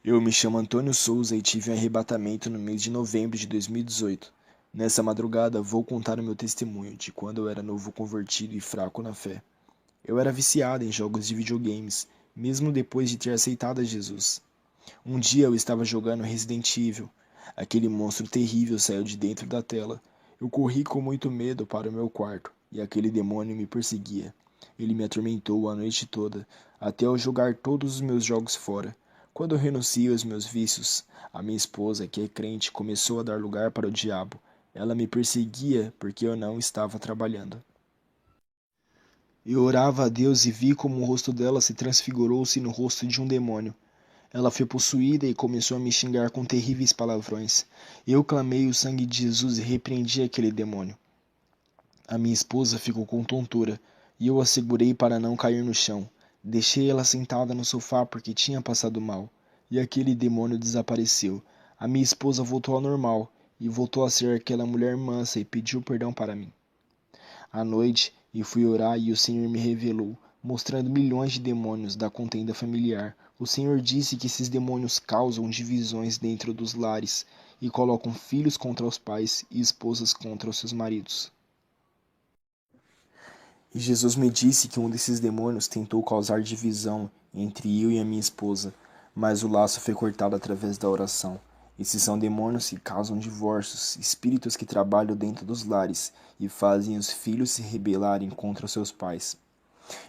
Eu me chamo Antônio Souza e tive um arrebatamento no mês de novembro de 2018. Nessa madrugada, vou contar o meu testemunho de quando eu era novo convertido e fraco na fé. Eu era viciado em jogos de videogames, mesmo depois de ter aceitado a Jesus. Um dia eu estava jogando Resident Evil. Aquele monstro terrível saiu de dentro da tela. Eu corri com muito medo para o meu quarto, e aquele demônio me perseguia. Ele me atormentou a noite toda, até eu jogar todos os meus jogos fora. Quando eu renunciei aos meus vícios, a minha esposa, que é crente, começou a dar lugar para o diabo. Ela me perseguia porque eu não estava trabalhando. Eu orava a Deus e vi como o rosto dela se transfigurou-se no rosto de um demônio. Ela foi possuída e começou a me xingar com terríveis palavrões. Eu clamei o sangue de Jesus e repreendi aquele demônio. A minha esposa ficou com tontura, e eu a segurei para não cair no chão. Deixei ela sentada no sofá porque tinha passado mal, e aquele demônio desapareceu. A minha esposa voltou ao normal, e voltou a ser aquela mulher mansa e pediu perdão para mim. À noite, eu fui orar e o Senhor me revelou, mostrando milhões de demônios da contenda familiar. O Senhor disse que esses demônios causam divisões dentro dos lares e colocam filhos contra os pais e esposas contra os seus maridos. E Jesus me disse que um desses demônios tentou causar divisão entre eu e a minha esposa, mas o laço foi cortado através da oração. Esses são demônios que causam divórcios, espíritos que trabalham dentro dos lares e fazem os filhos se rebelarem contra os seus pais.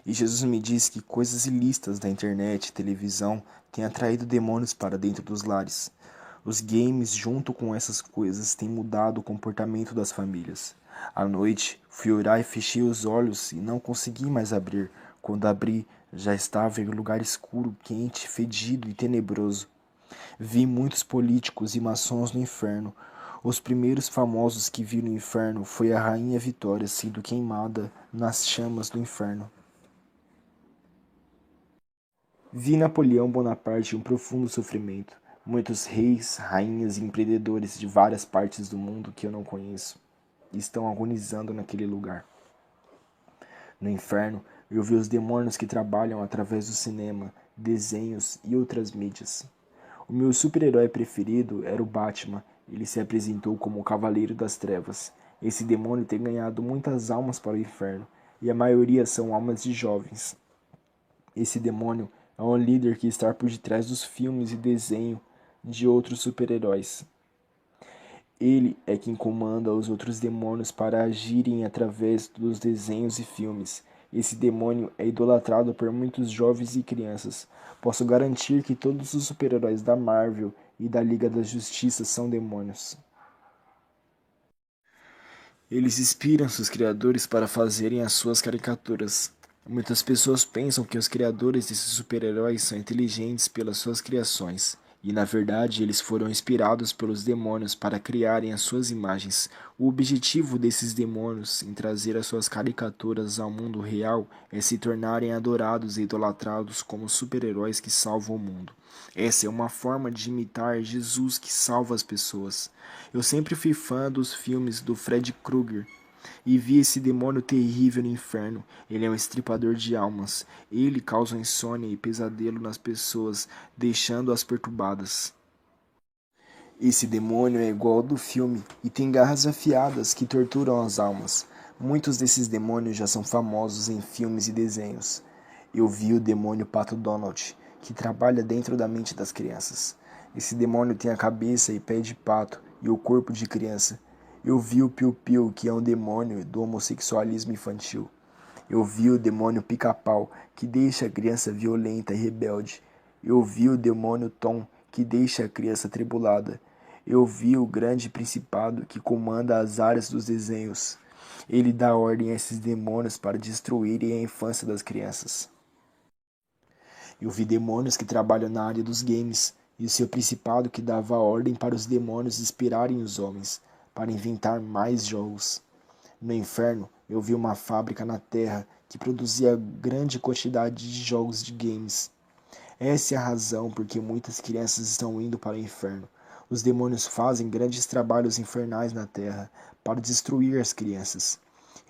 E Jesus me disse que coisas ilícitas da internet e televisão têm atraído demônios para dentro dos lares. Os games, junto com essas coisas, têm mudado o comportamento das famílias. À noite, fui orar e fechei os olhos e não consegui mais abrir. Quando abri, já estava em um lugar escuro, quente, fedido e tenebroso. Vi muitos políticos e maçons no inferno. Os primeiros famosos que vi no inferno foi a Rainha Vitória sendo queimada nas chamas do inferno. Vi Napoleão Bonaparte em um profundo sofrimento. Muitos reis, rainhas e empreendedores de várias partes do mundo que eu não conheço estão agonizando naquele lugar. No inferno, eu vi os demônios que trabalham através do cinema, desenhos e outras mídias. O meu super-herói preferido era o Batman. Ele se apresentou como o Cavaleiro das Trevas. Esse demônio tem ganhado muitas almas para o inferno, e a maioria são almas de jovens. Esse demônio é um líder que está por detrás dos filmes e desenho de outros super-heróis. Ele é quem comanda os outros demônios para agirem através dos desenhos e filmes. Esse demônio é idolatrado por muitos jovens e crianças. Posso garantir que todos os super-heróis da Marvel e da Liga da Justiça são demônios. Eles inspiram seus criadores para fazerem as suas caricaturas. Muitas pessoas pensam que os criadores desses super-heróis são inteligentes pelas suas criações, e na verdade eles foram inspirados pelos demônios para criarem as suas imagens. O objetivo desses demônios em trazer as suas caricaturas ao mundo real é se tornarem adorados e idolatrados como super-heróis que salvam o mundo. Essa é uma forma de imitar Jesus que salva as pessoas. Eu sempre fui fã dos filmes do Fred Krueger e vi esse demônio terrível no inferno. Ele é um estripador de almas. Ele causa insônia e pesadelo nas pessoas, deixando-as perturbadas. Esse demônio é igual ao do filme e tem garras afiadas que torturam as almas. Muitos desses demônios já são famosos em filmes e desenhos. Eu vi o demônio Pato Donald, que trabalha dentro da mente das crianças. Esse demônio tem a cabeça e pé de pato e o corpo de criança. Eu vi o Piu Piu, que é um demônio do homossexualismo infantil. Eu vi o demônio Pica-Pau, que deixa a criança violenta e rebelde. Eu vi o demônio Tom, que deixa a criança atribulada. Eu vi o grande principado que comanda as áreas dos desenhos. Ele dá ordem a esses demônios para destruírem a infância das crianças. Eu vi demônios que trabalham na área dos games, e o seu principado que dava ordem para os demônios inspirarem os homens, para inventar mais jogos. No inferno, eu vi uma fábrica na terra que produzia grande quantidade de jogos de games. Essa é a razão por que muitas crianças estão indo para o inferno. Os demônios fazem grandes trabalhos infernais na terra para destruir as crianças.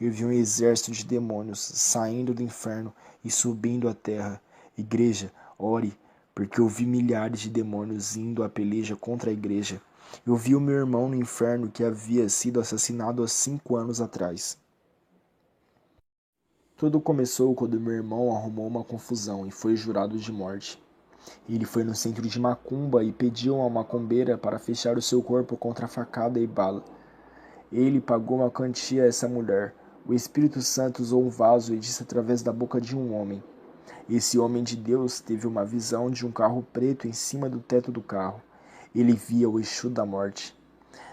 Eu vi um exército de demônios saindo do inferno e subindo à terra. Igreja, ore, porque eu vi milhares de demônios indo à peleja contra a igreja. Eu vi o meu irmão no inferno que havia sido assassinado há 5 anos atrás. Tudo começou quando meu irmão arrumou uma confusão e foi jurado de morte. Ele foi no centro de macumba e pediu a macumbeira para fechar o seu corpo contra facada e bala. Ele pagou uma quantia a essa mulher. O Espírito Santo usou um vaso e disse através da boca de um homem. Esse homem de Deus teve uma visão de um carro preto em cima do teto do carro. Ele via o Exu da morte.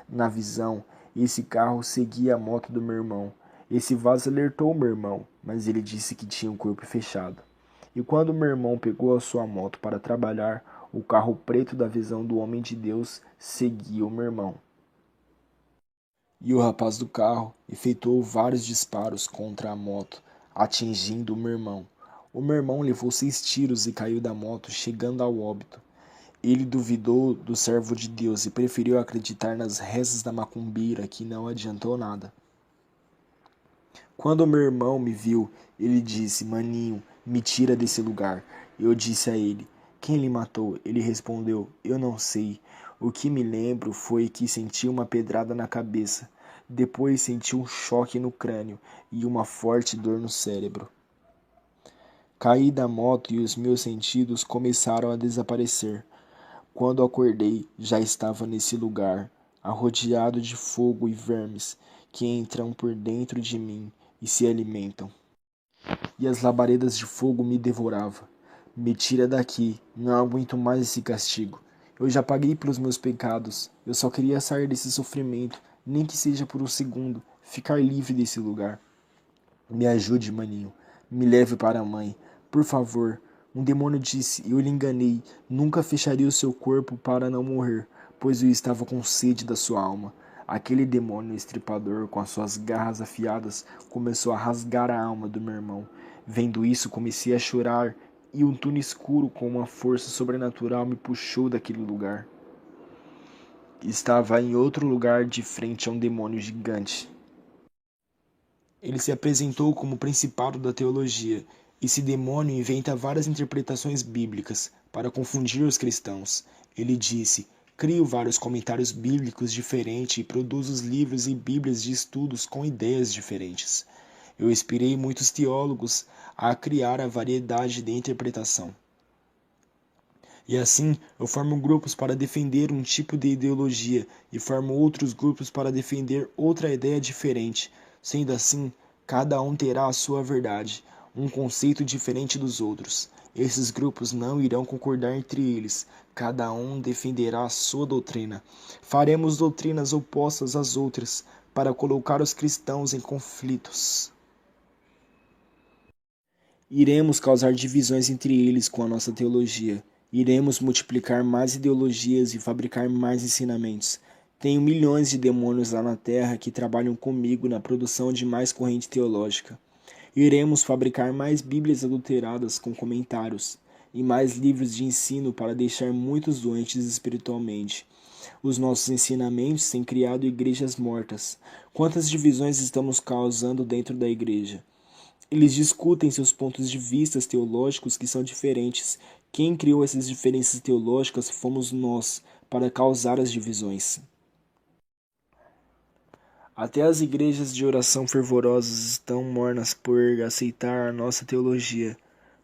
Na visão, esse carro seguia a moto do meu irmão. Esse vaso alertou meu irmão, mas ele disse que tinha o corpo fechado. E quando meu irmão pegou a sua moto para trabalhar, o carro preto da visão do homem de Deus seguia o meu irmão. E o rapaz do carro efetuou vários disparos contra a moto, atingindo o meu irmão. O meu irmão levou 6 tiros e caiu da moto, chegando ao óbito. Ele duvidou do servo de Deus e preferiu acreditar nas rezas da macumbeira, que não adiantou nada. Quando meu irmão me viu, ele disse: Maninho, me tira desse lugar. Eu disse a ele: Quem lhe matou? Ele respondeu: Eu não sei. O que me lembro foi que senti uma pedrada na cabeça. Depois senti um choque no crânio e uma forte dor no cérebro. Caí da moto e os meus sentidos começaram a desaparecer. Quando acordei, já estava nesse lugar, arrodeado de fogo e vermes que entram por dentro de mim e se alimentam. E as labaredas de fogo me devoravam. Me tira daqui, não aguento mais esse castigo. Eu já paguei pelos meus pecados. Eu só queria sair desse sofrimento, nem que seja por um segundo, ficar livre desse lugar. Me ajude, maninho. Me leve para a mãe. Por favor. Um demônio disse, eu lhe enganei. Nunca fecharia o seu corpo para não morrer, pois eu estava com sede da sua alma. Aquele demônio estripador, com as suas garras afiadas, começou a rasgar a alma do meu irmão. Vendo isso, comecei a chorar, e um túnel escuro com uma força sobrenatural me puxou daquele lugar. Estava em outro lugar de frente a um demônio gigante. Ele se apresentou como principado da teologia. Esse demônio inventa várias interpretações bíblicas para confundir os cristãos. Ele disse: crio vários comentários bíblicos diferentes e produzo livros e bíblias de estudos com ideias diferentes. Eu inspirei muitos teólogos a criar a variedade de interpretação. E assim, eu formo grupos para defender um tipo de ideologia e formo outros grupos para defender outra ideia diferente. Sendo assim, cada um terá a sua verdade, um conceito diferente dos outros. Esses grupos não irão concordar entre eles, cada um defenderá a sua doutrina. Faremos doutrinas opostas às outras, para colocar os cristãos em conflitos. Iremos causar divisões entre eles com a nossa teologia. Iremos multiplicar mais ideologias e fabricar mais ensinamentos. Tenho milhões de demônios lá na Terra que trabalham comigo na produção de mais corrente teológica. Iremos fabricar mais Bíblias adulteradas com comentários e mais livros de ensino para deixar muitos doentes espiritualmente. Os nossos ensinamentos têm criado igrejas mortas. Quantas divisões estamos causando dentro da igreja? Eles discutem seus pontos de vista teológicos que são diferentes. Quem criou essas diferenças teológicas fomos nós, para causar as divisões. Até as igrejas de oração fervorosas estão mornas por aceitar a nossa teologia.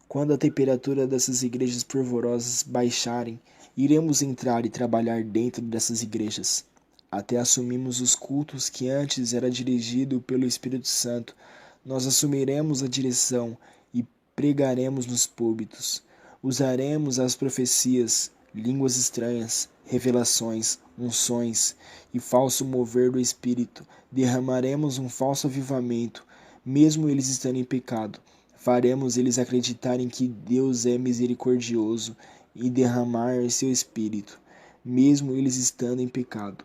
Quando a temperatura dessas igrejas fervorosas baixarem, iremos entrar e trabalhar dentro dessas igrejas. Até assumimos os cultos que antes era dirigido pelo Espírito Santo. Nós assumiremos a direção e pregaremos nos púlpitos. Usaremos as profecias, línguas estranhas, revelações, unções e falso mover do Espírito. Derramaremos um falso avivamento, mesmo eles estando em pecado. Faremos eles acreditarem que Deus é misericordioso e derramar seu Espírito, mesmo eles estando em pecado.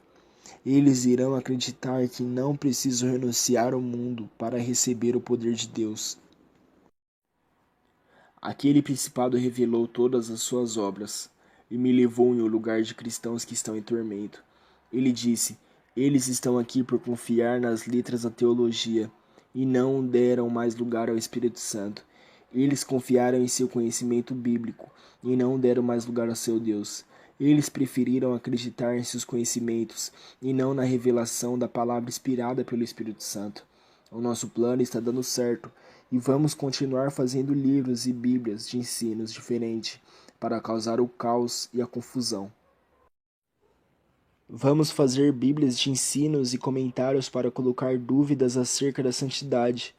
Eles irão acreditar que não precisam renunciar ao mundo para receber o poder de Deus. Aquele principado revelou todas as suas obras e me levou em um lugar de cristãos que estão em tormento. Ele disse: eles estão aqui por confiar nas letras da teologia e não deram mais lugar ao Espírito Santo. Eles confiaram em seu conhecimento bíblico e não deram mais lugar a seu Deus. Eles preferiram acreditar em seus conhecimentos e não na revelação da palavra inspirada pelo Espírito Santo. O nosso plano está dando certo e vamos continuar fazendo livros e bíblias de ensinos diferentes para causar o caos e a confusão. Vamos fazer bíblias de ensinos e comentários para colocar dúvidas acerca da santidade.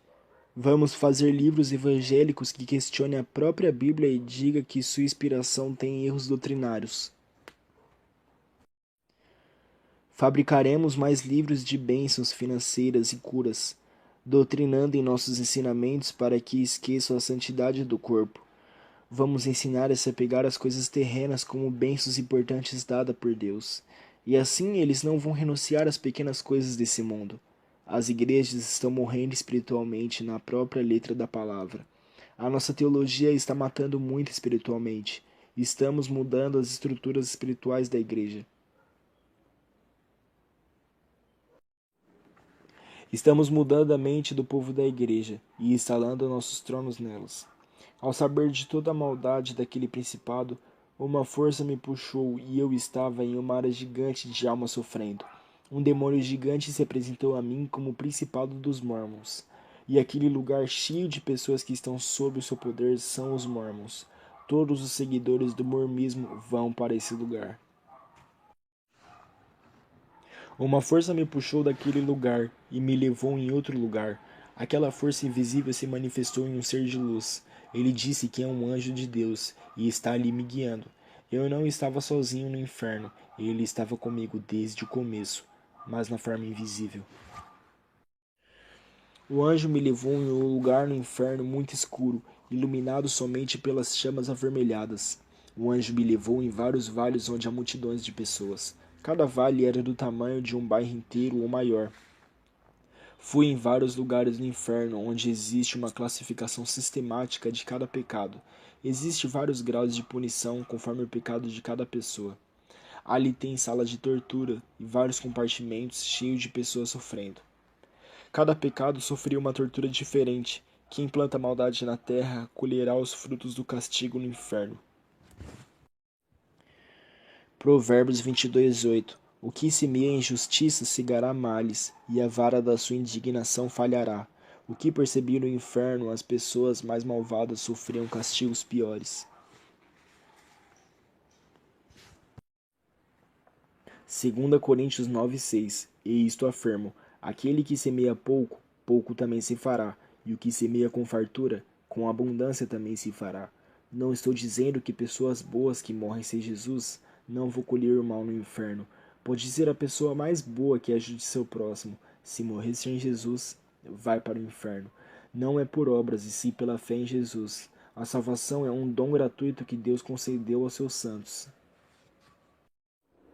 Vamos fazer livros evangélicos que questionem a própria Bíblia e diga que sua inspiração tem erros doutrinários. Fabricaremos mais livros de bênçãos financeiras e curas, doutrinando em nossos ensinamentos para que esqueçam a santidade do corpo. Vamos ensinar a se apegar às coisas terrenas como bênçãos importantes dadas por Deus. E assim eles não vão renunciar às pequenas coisas desse mundo. As igrejas estão morrendo espiritualmente na própria letra da palavra. A nossa teologia está matando muito espiritualmente. Estamos mudando as estruturas espirituais da igreja. Estamos mudando a mente do povo da igreja e instalando nossos tronos nelas. Ao saber de toda a maldade daquele principado, uma força me puxou e eu estava em uma área gigante de alma sofrendo. Um demônio gigante se apresentou a mim como o principado dos Mormons. E aquele lugar cheio de pessoas que estão sob o seu poder são os Mormons. Todos os seguidores do mormonismo vão para esse lugar. Uma força me puxou daquele lugar e me levou em outro lugar. Aquela força invisível se manifestou em um ser de luz. Ele disse que é um anjo de Deus e está ali me guiando. Eu não estava sozinho no inferno, ele estava comigo desde o começo, mas na forma invisível. O anjo me levou em um lugar no inferno muito escuro, iluminado somente pelas chamas avermelhadas. O anjo me levou em vários vales onde há multidões de pessoas. Cada vale era do tamanho de um bairro inteiro ou maior. Fui em vários lugares no inferno onde existe uma classificação sistemática de cada pecado. Existem vários graus de punição conforme o pecado de cada pessoa. Ali tem salas de tortura e vários compartimentos cheios de pessoas sofrendo. Cada pecado sofria uma tortura diferente. Quem planta maldade na terra colherá os frutos do castigo no inferno. Provérbios 22:8. O que semeia injustiça cegará males, e a vara da sua indignação falhará. O que percebi no inferno, as pessoas mais malvadas sofriam castigos piores. 2 Coríntios 9:6. E isto afirmo: aquele que semeia pouco, pouco também se fará, e o que semeia com fartura, com abundância também se fará. Não estou dizendo que pessoas boas que morrem sem Jesus não vão colher o mal no inferno. Pode ser a pessoa mais boa que ajude seu próximo. Se morrer sem Jesus, vai para o inferno. Não é por obras, e sim pela fé em Jesus. A salvação é um dom gratuito que Deus concedeu aos seus santos.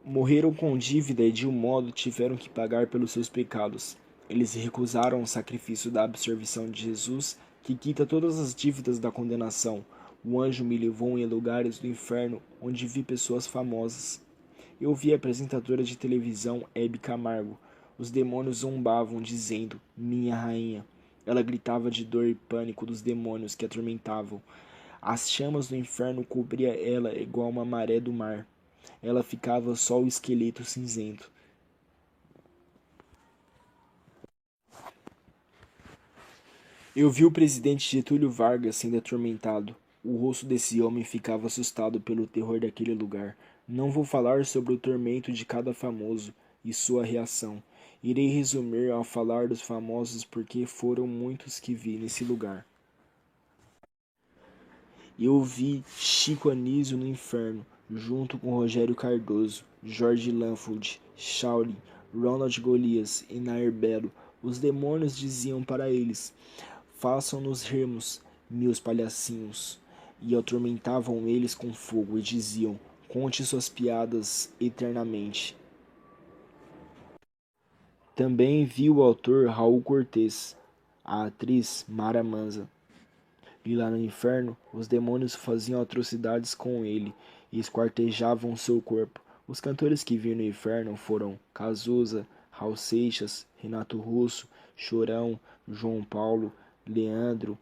Morreram com dívida e de um modo tiveram que pagar pelos seus pecados. Eles recusaram o sacrifício da absolvição de Jesus, que quita todas as dívidas da condenação. O anjo me levou em lugares do inferno, onde vi pessoas famosas. Eu vi a apresentadora de televisão Hebe Camargo. Os demônios zombavam, dizendo, minha rainha. Ela gritava de dor e pânico dos demônios que a atormentavam. As chamas do inferno cobriam ela igual uma maré do mar. Ela ficava só o esqueleto cinzento. Eu vi o presidente Getúlio Vargas sendo atormentado. O rosto desse homem ficava assustado pelo terror daquele lugar. Não vou falar sobre o tormento de cada famoso e sua reação. Irei resumir ao falar dos famosos porque foram muitos que vi nesse lugar. Eu vi Chico Anísio no inferno, junto com Rogério Cardoso, Jorge Lanfold, Shaolin, Ronald Golias e Nair Belo. Os demônios diziam para eles: façam-nos rirmos, meus palhacinhos. E atormentavam eles com fogo e diziam: conte suas piadas eternamente. Também vi o autor Raul Cortez, a atriz Mara Manza. E lá no inferno, os demônios faziam atrocidades com ele e esquartejavam seu corpo. Os cantores que vi no inferno foram Cazuza, Raul Seixas, Renato Russo, Chorão, João Paulo, Leandro,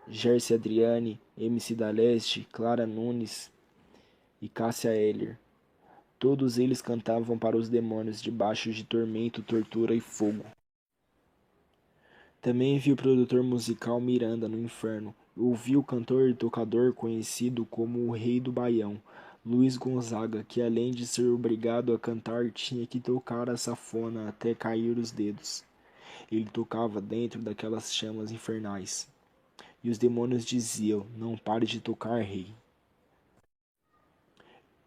Gerce Adriane, MC da Leste, Clara Nunes e Cássia Eller. Todos eles cantavam para os demônios debaixo de tormento, tortura e fogo. Também vi o produtor musical Miranda no inferno. Ouvi o cantor e tocador conhecido como o Rei do Baião, Luiz Gonzaga, que além de ser obrigado a cantar, tinha que tocar a sanfona até cair os dedos. Ele tocava dentro daquelas chamas infernais. E os demônios diziam: "Não pare de tocar, rei."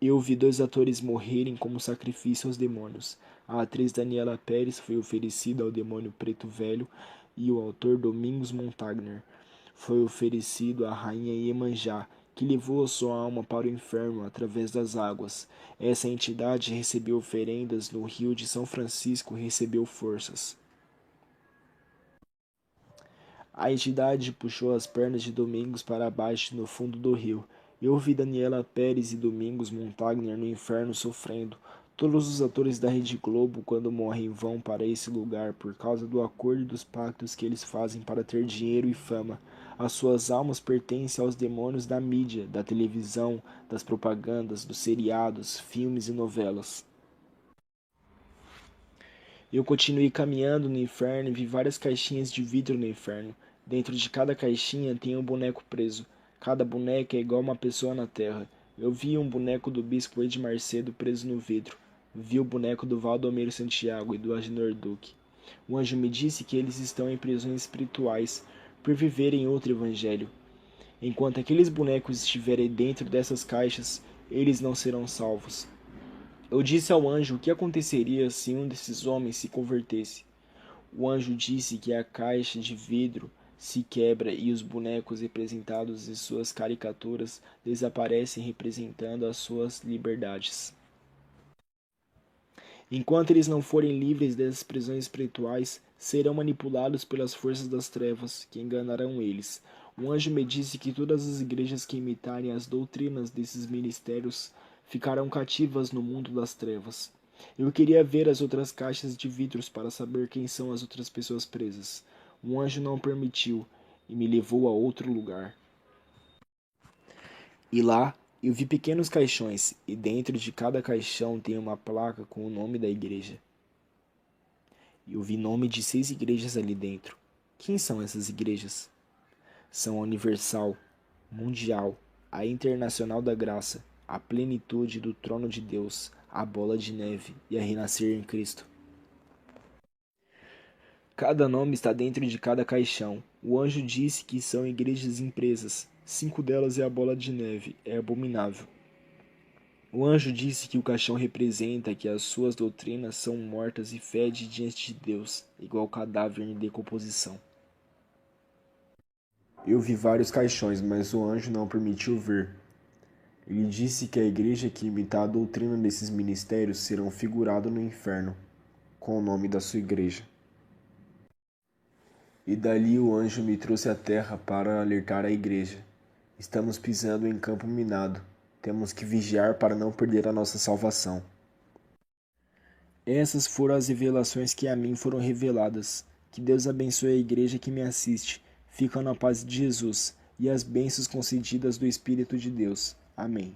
Eu vi 2 atores morrerem como sacrifício aos demônios. A atriz Daniela Pérez foi oferecida ao demônio preto velho e o autor Domingos Montagner foi oferecido à rainha Iemanjá, que levou a sua alma para o inferno através das águas. Essa entidade recebeu oferendas no rio de São Francisco e recebeu forças. A entidade puxou as pernas de Domingos para baixo no fundo do rio. Eu vi Daniela Pérez e Domingos Montagner no inferno sofrendo. Todos os atores da Rede Globo, quando morrem, vão para esse lugar por causa do acordo e dos pactos que eles fazem para ter dinheiro e fama. As suas almas pertencem aos demônios da mídia, da televisão, das propagandas, dos seriados, filmes e novelas. Eu continuei caminhando no inferno e vi várias caixinhas de vidro no inferno. Dentro de cada caixinha tem um boneco preso. Cada boneca é igual uma pessoa na terra. Eu vi um boneco do bispo Edmar Cedo preso no vidro. Vi o boneco do Valdomiro Santiago e do Agenor Duque. O anjo me disse que eles estão em prisões espirituais por viverem outro evangelho. Enquanto aqueles bonecos estiverem dentro dessas caixas, eles não serão salvos. Eu disse ao anjo o que aconteceria se um desses homens se convertesse. O anjo disse que a caixa de vidro se quebra e os bonecos representados em suas caricaturas desaparecem representando as suas liberdades. Enquanto eles não forem livres dessas prisões espirituais, serão manipulados pelas forças das trevas, que enganarão eles. O anjo me disse que todas as igrejas que imitarem as doutrinas desses ministérios ficarão cativas no mundo das trevas. Eu queria ver as outras caixas de vidros para saber quem são as outras pessoas presas. O anjo não permitiu e me levou a outro lugar. E lá eu vi pequenos caixões, e dentro de cada caixão tem uma placa com o nome da igreja. Eu vi nome de 6 igrejas ali dentro. Quem são essas igrejas? São a Universal, Mundial, a Internacional da Graça, a Plenitude do Trono de Deus, a Bola de Neve e a Renascer em Cristo. Cada nome está dentro de cada caixão. O anjo disse que são igrejas empresas. 5 delas é a Bola de Neve, é abominável. O anjo disse que o caixão representa que as suas doutrinas são mortas e fede diante de Deus, igual cadáver em decomposição. Eu vi vários caixões, mas o anjo não permitiu ver. Ele disse que a igreja que imitar a doutrina desses ministérios serão figurados no inferno, com o nome da sua igreja. E dali o anjo me trouxe à terra para alertar a igreja. Estamos pisando em campo minado. Temos que vigiar para não perder a nossa salvação. Essas foram as revelações que a mim foram reveladas. Que Deus abençoe a igreja que me assiste. Fica na paz de Jesus e as bênçãos concedidas do Espírito de Deus. Amém.